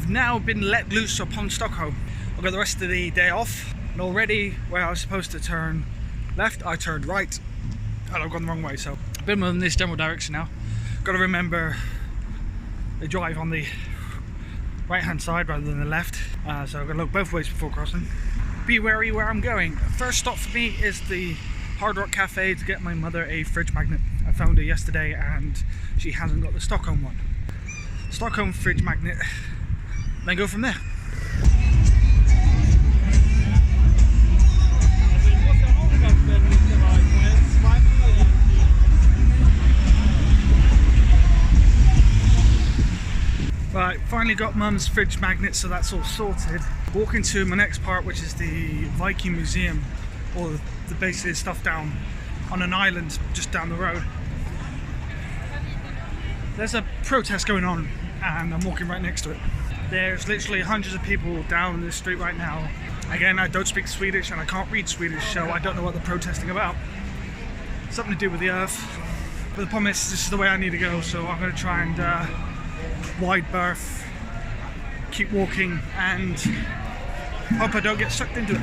I've now been let loose upon Stockholm. I've got the rest of the day off, and already where I was supposed to turn left, I turned right, and I've gone the wrong way, so I've been in this general direction now. Got to remember the drive on the right hand side rather than the left, so I've got to look both ways before crossing. Be wary where I'm going. First stop for me is the Hard Rock Cafe to get my mother a fridge magnet. I found her yesterday and she hasn't got the Stockholm one. Stockholm fridge magnet, then go from there. Right, finally got Mum's fridge magnet, so that's all sorted. Walking to my next part, which is the Viking Museum, or the basically stuff down on an island just down the road. There's a protest going on and I'm walking right next to it. There's literally hundreds of people down this street right now. Again, I don't speak Swedish and I can't read Swedish, so I don't know what they're protesting about. Something to do with the earth. But the problem is, this is the way I need to go, so I'm going to try and wide berth, keep walking, and hope I don't get sucked into it.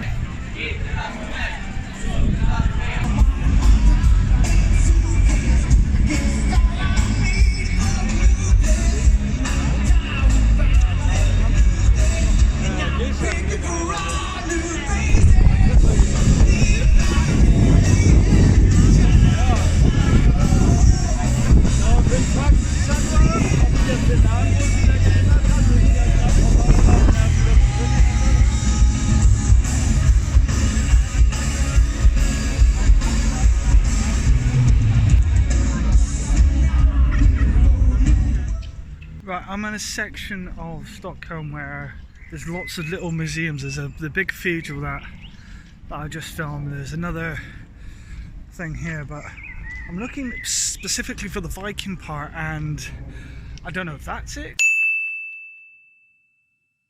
Right, I'm in a section of Stockholm where there's lots of little museums. There's the big cathedral that I just filmed. There's another thing here, but I'm looking specifically for the Viking part, and I don't know if that's it,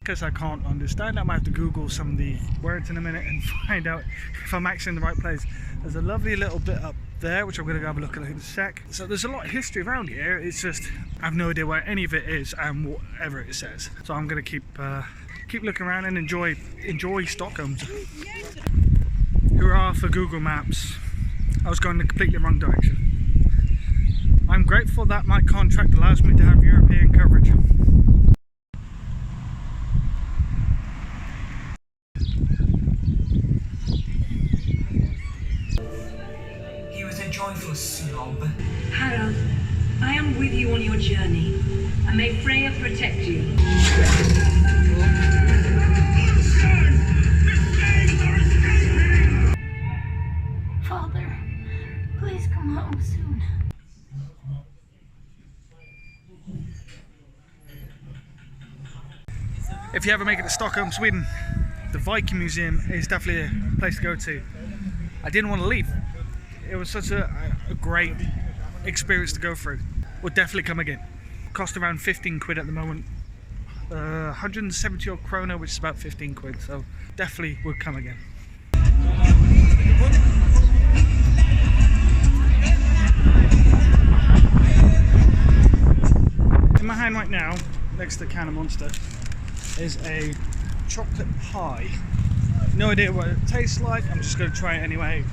because I can't understand. I might have to Google some of the words in a minute and find out if I'm actually in the right place. There's a lovely little bit up there, which I'm going to go have a look at in a sec. So there's a lot of history around here. It's just I have no idea where any of it is and whatever it says. So I'm going to keep looking around and enjoy Stockholm. Hurrah for Google Maps. I was going the completely wrong direction. I'm grateful that my contract allows me to have European coverage. Joyful slob. Harald, I am with you on your journey, and may Freya protect you. Father, please come home soon. If you ever make it to Stockholm, Sweden, the Viking Museum is definitely a place to go to. I didn't want to leave. It was such a great experience to go through. Would definitely come again. Cost around 15 quid at the moment. 170 odd krona, which is about 15 quid, so definitely would come again. In my hand right now, next to the can of Monster, is a chocolate pie. No idea what it tastes like, I'm just going to try it anyway.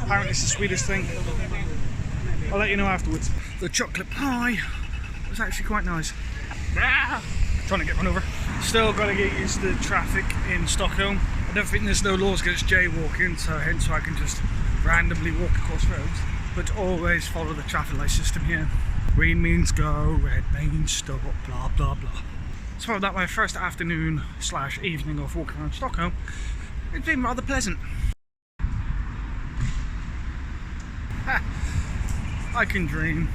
Apparently it's a Swedish thing. I'll let you know afterwards. The chocolate pie was actually quite nice. Trying to get run over. Still got to get used to the traffic in Stockholm. I don't think there's no laws against jaywalking, so hence I can just randomly walk across roads. But always follow the traffic light system here. Green means go, red means stop, blah blah blah. So that my first afternoon / evening of walking around Stockholm, it's been rather pleasant. I can dream.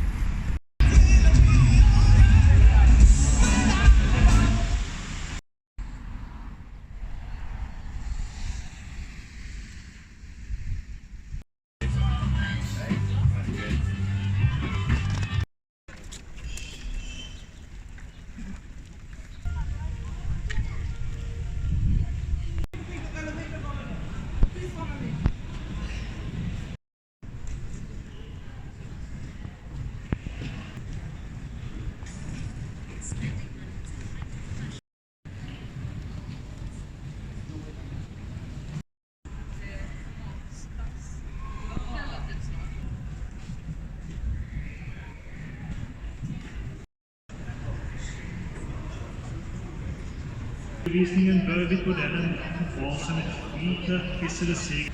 Visningen bør vi på denne få som et lite hissede sig.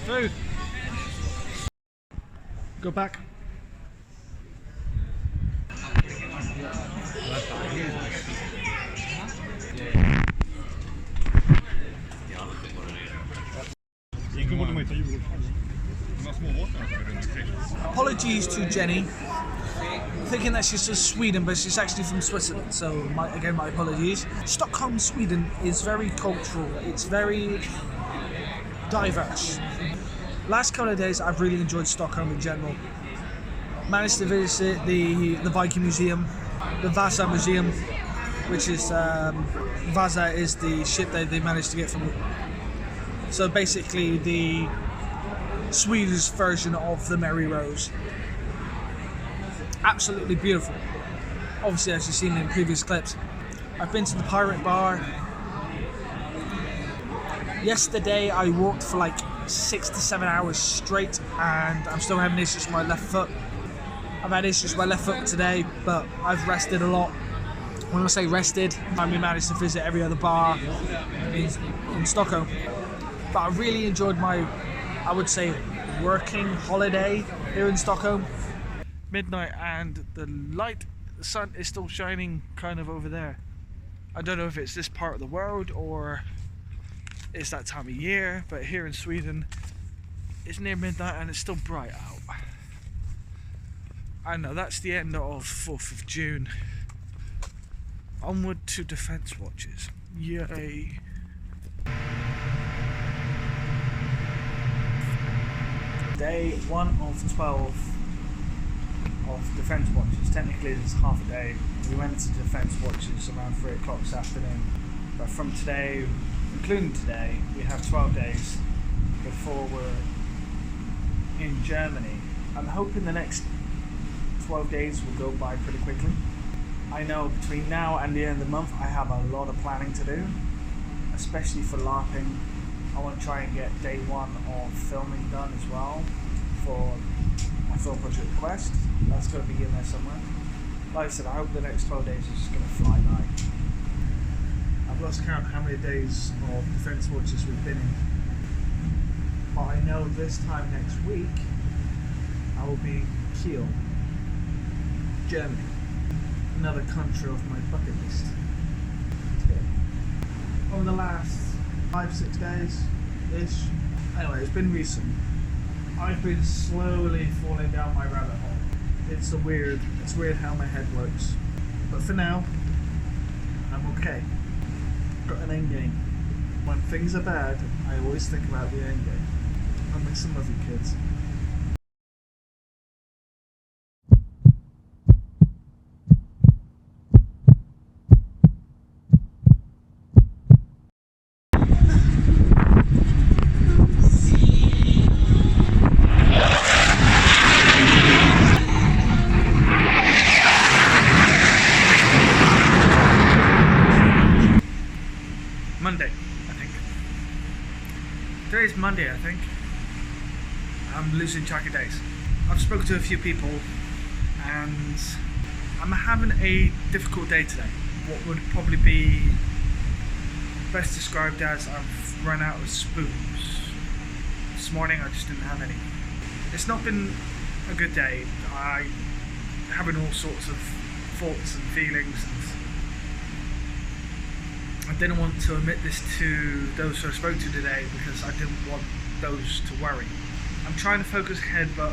Food. Go back. Apologies to Jenny, thinking that she's from Sweden, but she's actually from Switzerland. So, again, my apologies. Stockholm, Sweden is very cultural. It's very diverse. Last couple of days, I've really enjoyed Stockholm in general. Managed to visit the Viking Museum, the Vasa Museum, which is Vasa is the ship that they managed to get from. So basically, the Swedish version of the Mary Rose. Absolutely beautiful. Obviously, as you've seen in previous clips. I've been to the Pirate Bar. Yesterday, I walked for like 6 to 7 hours straight, and I'm still having issues with my left foot. I've had issues with my left foot today, but I've rested a lot. When I say rested, we managed to visit every other bar in Stockholm. But I really enjoyed my, I would say, working holiday here in Stockholm. Midnight, and the sun is still shining kind of over there. I don't know if it's this part of the world or it's that time of year, but here in Sweden it's near midnight and it's still bright out. I know that's the end of 4th of June. Onward to Defence Watches. Yay. Day 1 of 12 of Defence Watches. Technically it's half a day. We went into Defence Watches around 3 o'clock this afternoon. But from today, including today, we have 12 days before we're in Germany. I'm hoping the next 12 days will go by pretty quickly. I know between now and the end of the month I have a lot of planning to do, especially for LARPing. I want to try and get day 1 of filming done as well for my film project Quest. That's going to be in there somewhere. Like I said, I hope the next 12 days is just going to fly by. I've lost count how many days of Defence Watches we've been in. But I know this time next week I will be Kiel, Germany. Another country off my bucket list. Over the last 5-6 days-ish. Anyway, it's been recent. I've been slowly falling down my rabbit hole. It's weird how my head works. But for now, I'm okay. Got an end game. When things are bad, I always think about the end game. I miss some of you kids. Monday, I think. Today's Monday, I think. I'm losing track of days. I've spoken to a few people and I'm having a difficult day today. What would probably be best described as I've run out of spoons. This morning I just didn't have any. It's not been a good day. I'm having all sorts of thoughts and feelings, and I didn't want to admit this to those who I spoke to today because I didn't want those to worry. I'm trying to focus ahead, but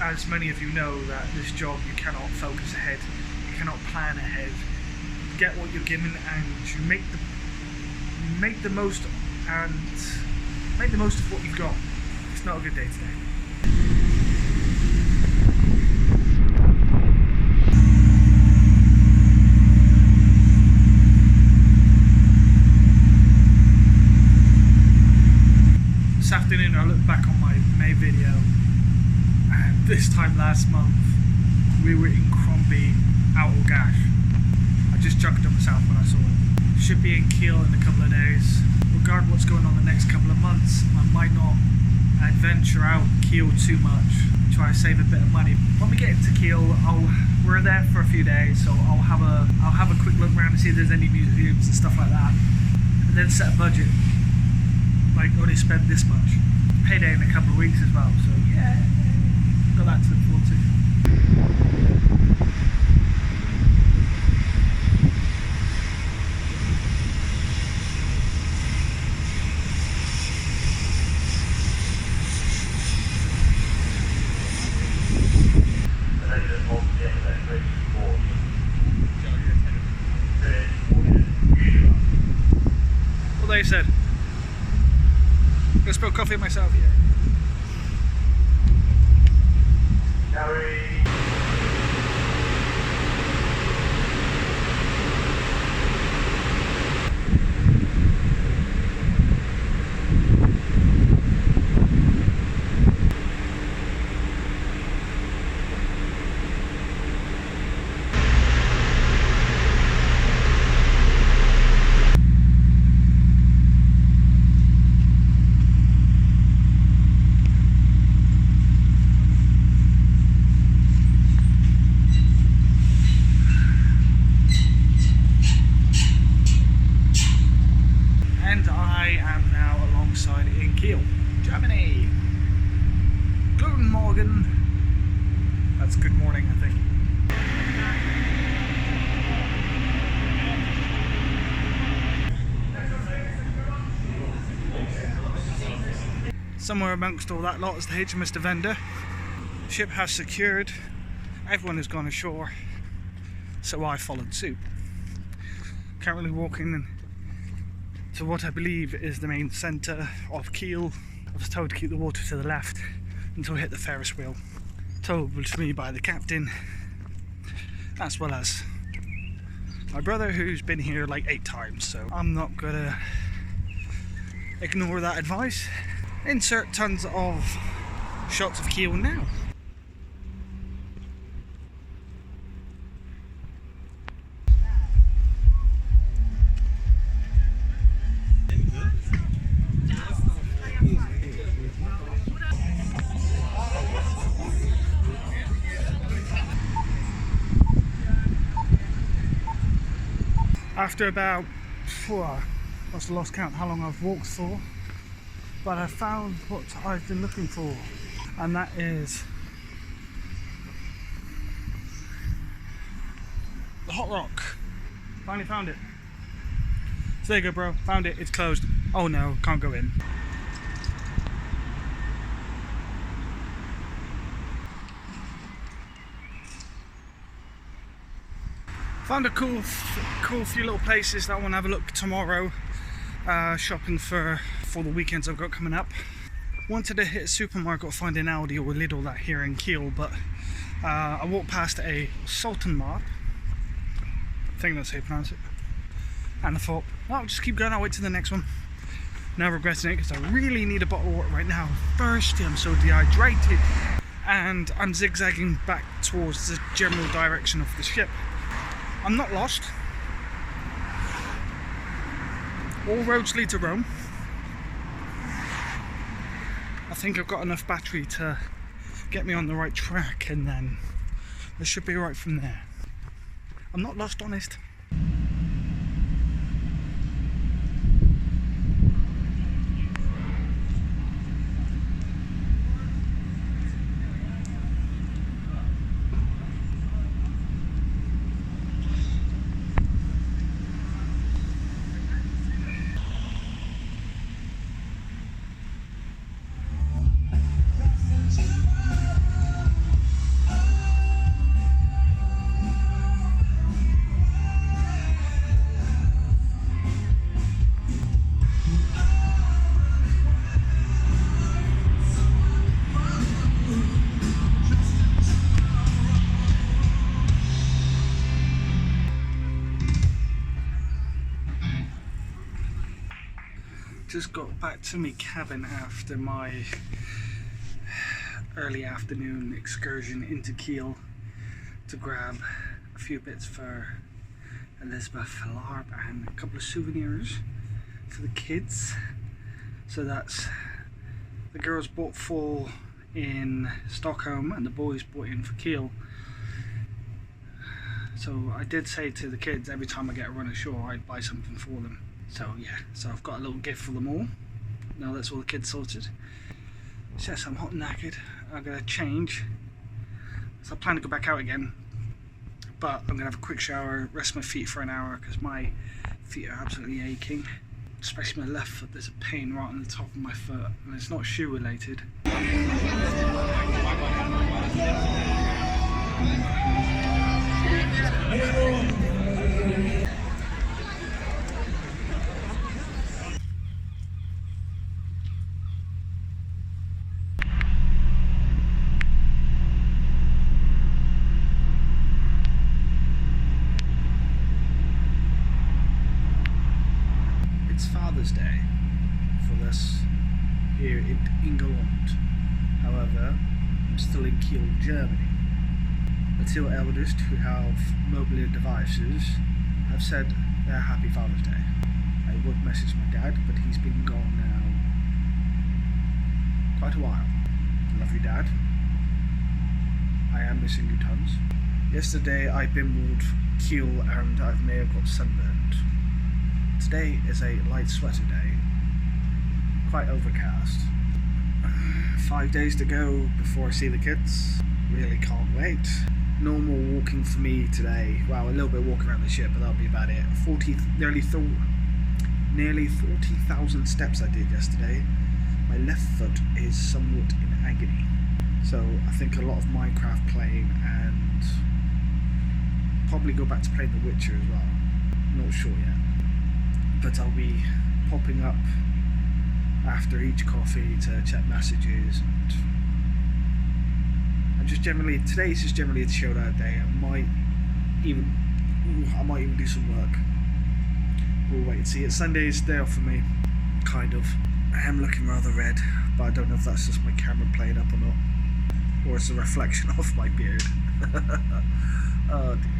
as many of you know, that this job you cannot focus ahead, you cannot plan ahead. You get what you're given and you make the most of what you've got. It's not a good day today. know, I look back on my May video, and this time last month we were in Crombie, out of Gash. I just chucked on myself when I saw it. Should be in Kiel in a couple of days. Regarding what's going on the next couple of months, I might not adventure out Kiel too much. Try to save a bit of money. When we get into Kiel, we're there for a few days, so I'll have a quick look around and see if there's any museums and stuff like that, and then set a budget. Like, only spend this much. Payday in a couple of weeks as well, so yeah, got that to look forward to. What they said. I'm gonna spill coffee myself here. Gary. In Kiel, Germany. Guten Morgen. That's good morning, I think. Somewhere amongst all that lot is the HMS Defender. Ship has secured. Everyone has gone ashore, so I followed suit. Currently walking to what I believe is the main centre of Kiel. I was told to keep the water to the left until I hit the Ferris wheel. Told to me by the captain, as well as my brother, who's been here like 8 times, so I'm not gonna ignore that advice. Insert tons of shots of Kiel now. After about, what's the lost count how long I've walked for, but I found what I've been looking for, and that is the Hot Rock. Finally found it. So there you go, bro, found it. It's closed. Oh no, can't go in. Found a cool few little places that I want to have a look tomorrow. Shopping for the weekends I've got coming up. Wanted to hit a supermarket or find an Aldi or a Lidl that here in Kiel, but I walked past a Sultanmarkt. I think that's how you pronounce it. And I thought, well, I'll just keep going, I'll wait to the next one. Now regretting it because I really need a bottle of water right now. I'm thirsty, I'm so dehydrated. And I'm zigzagging back towards the general direction of the ship. I'm not lost. All roads lead to Rome. I think I've got enough battery to get me on the right track, and then it should be right from there. I'm not lost, honest. Just got back to my cabin after my early afternoon excursion into Kiel to grab a few bits for Elizabeth, Larp, and a couple of souvenirs for the kids. So that's the girls bought full in Stockholm and the boys bought in for Kiel. So I did say to the kids every time I get a run ashore I'd buy something for them. So yeah, so I've got a little gift for them all. Now that's all the kids sorted. So yes, I'm hot and knackered. I'm going to change. So I plan to go back out again. But I'm going to have a quick shower, rest my feet for an hour because my feet are absolutely aching. Especially my left foot, there's a pain right on the top of my foot and it's not shoe related. It's Father's Day for us here in England. However, I'm still in Kiel, Germany. The two eldest who have mobile devices have said they're happy Father's Day. I would message my dad, but he's been gone now quite a while. Love you, Dad. I am missing you tons. Yesterday I bimbled Kiel and I may have got sunburned. Today is a light sweater day, quite overcast. 5 days to go before I see the kids. Really can't wait. Normal walking for me today. Well, a little bit walking around the ship, but that'll be about it. Nearly 40,000 steps I did yesterday. My left foot is somewhat in agony. So I think a lot of Minecraft playing and probably go back to playing The Witcher as well. Not sure yet. But I'll be popping up after each coffee to check messages and just generally, today's just generally a chilled out day. I might even do some work. We'll wait and see. It's Sunday's day off for me, kind of. I am looking rather red, but I don't know if that's just my camera playing up or not, or it's a reflection of my beard. Oh dear.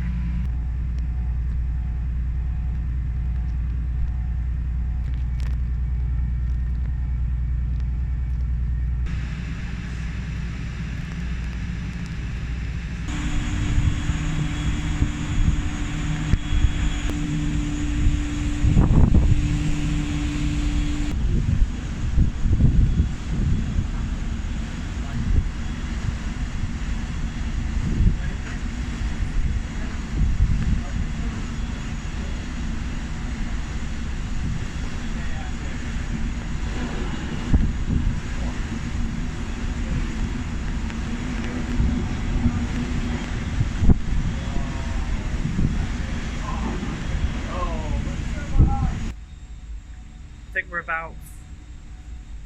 I think we're about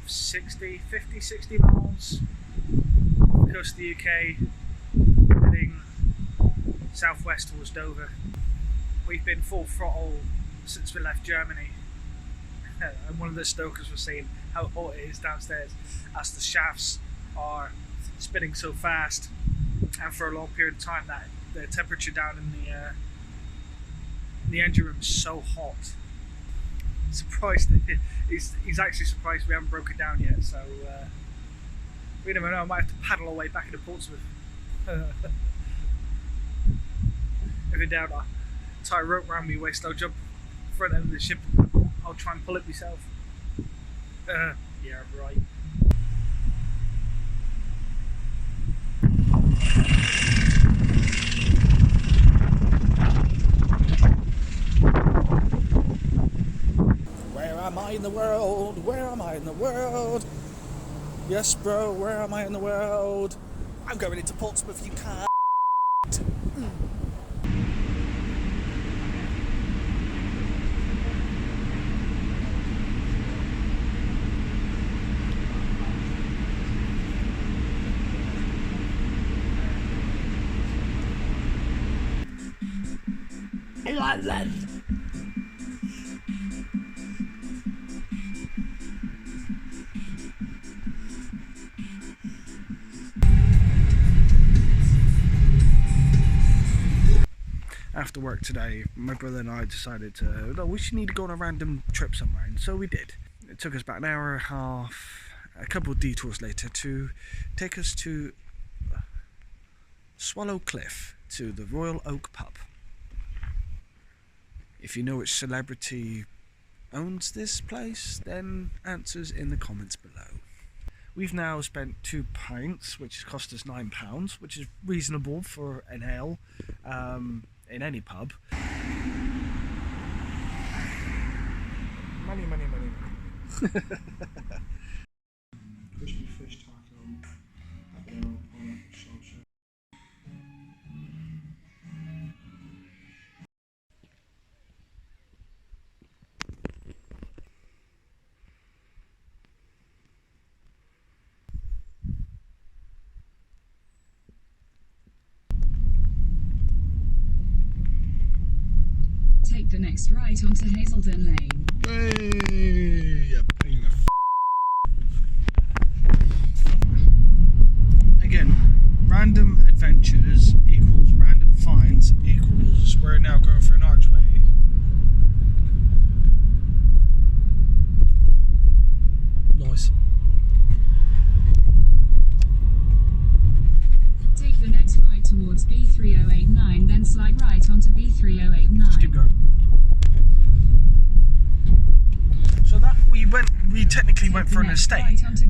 50, 60 miles off the coast of the UK, heading southwest towards Dover. We've been full throttle since we left Germany, and one of the stokers was saying how hot it is downstairs as the shafts are spinning so fast and for a long period of time that the temperature down in the engine room is so hot. Surprised that he's actually surprised we haven't broken down yet, so we never know. I might have to paddle our way back into Portsmouth. If in doubt, I'll tie a rope around my waist, I'll jump front end of the ship, I'll try and pull it myself. Yeah, right. Where am I in the world? Where am I in the world? Yes, bro, where am I in the world? I'm going into Portsmouth, you can't. London. after work today, my brother and I decided we should need to go on a random trip somewhere, and so we did. It took us about an hour and a half, a couple of detours later, to take us to Swallow Cliff, to the Royal Oak Pub. If you know which celebrity owns this place, then answers in the comments below. We've now spent 2 pints, which has cost us £9, which is reasonable for an ale in any pub. Money, money, money, money. Crispy fish taco, habanero, pineapple salsa. Take the next right onto Hazelden Lane. Hey, you pain of Again, random adventures equals random finds equals we're now going for an archway. Nice. Take the next right towards B3089, then slide right onto B3089. Just keep going. So that we technically went for an estate. Right onto